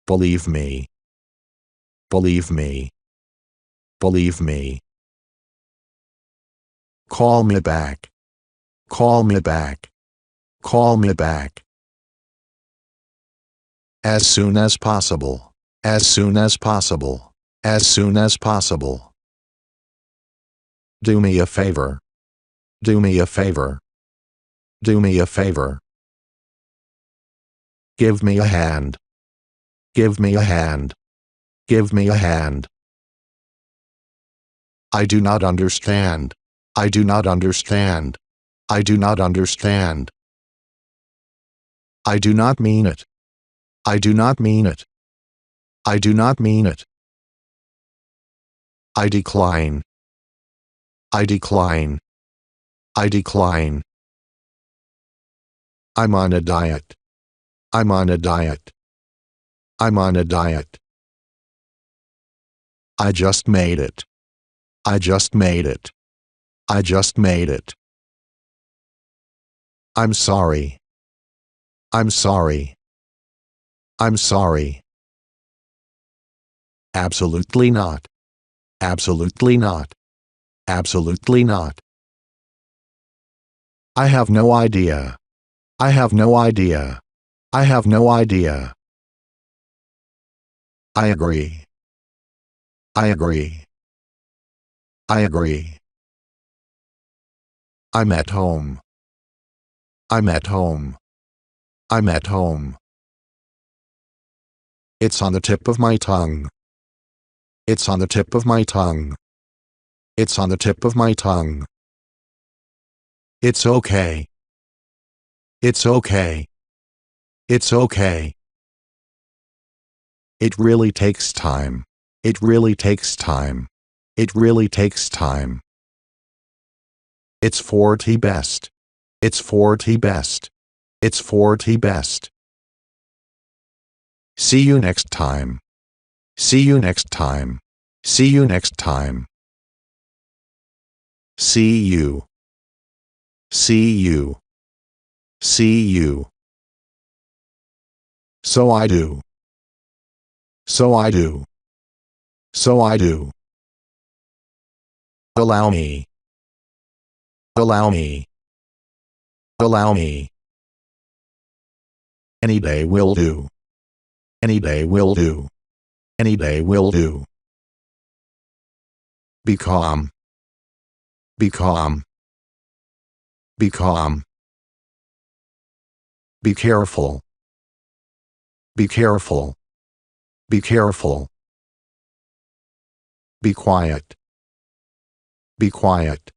Believe me. Believe me. Believe me. Call me back. Call me back. Call me back. As soon as possible. As soon as possible. As soon as possible. Do me a favor. Do me a favor. Do me a favor. Give me a hand. Give me a hand. Give me a hand. I do not understand. I do not understand. I do not understand. I do not mean it. I do not mean it. I do not mean it. I decline. I decline. I decline. I'm on a diet. I'm on a diet. I'm on a diet. I just made it. I just made it. I just made it. I'm sorry. I'm sorry. I'm sorry. Absolutely not. Absolutely not. Absolutely not. I have no idea. I have no idea. I have no idea. I agree. I agree. I agree. I'm at home. I'm at home. I'm at home. It's on the tip of my tongue. It's on the tip of my tongue. It's on the tip of my tongue. It's okay. It's okay. It's okay. It really takes time. It really takes time. It really takes time. It's 40 best. It's 40 best. It's 40 best. See you next time. See you next time. See you next time. See you. See you. See you. So I do. So I do. So I do. Allow me. Allow me. Allow me. Any day will do. Any day will do. Any day will do. Be calm. Be calm. Be calm. Be careful. Be careful. Be careful. Be quiet. Be quiet.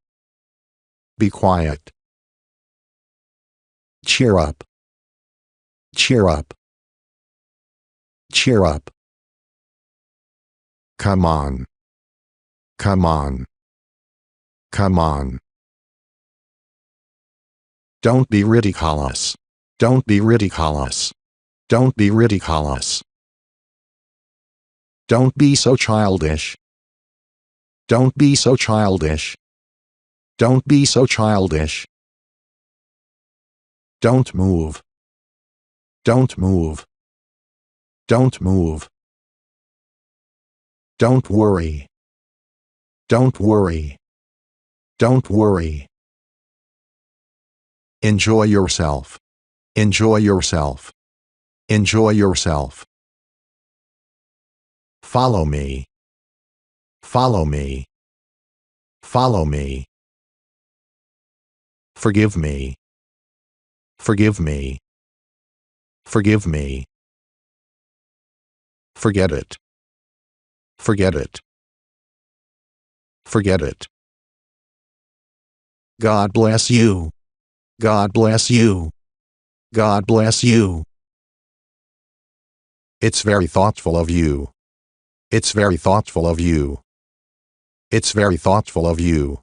Be quiet. Cheer up. Cheer up. Cheer up. Come on. Come on. Come on. Don't be ridiculous. Don't be ridiculous. Don't be ridiculous. Don't be so childish. Don't be so childish. Don't be so childish. Don't move. Don't move. Don't move. Don't worry. Don't worry. Don't worry. Enjoy yourself. Enjoy yourself. Enjoy yourself. Follow me. Follow me. Follow me. Forgive me. Forgive me. Forgive me. Forget it. Forget it. Forget it. God bless you. God bless you. God bless you. It's very thoughtful of you. It's very thoughtful of you. It's very thoughtful of you.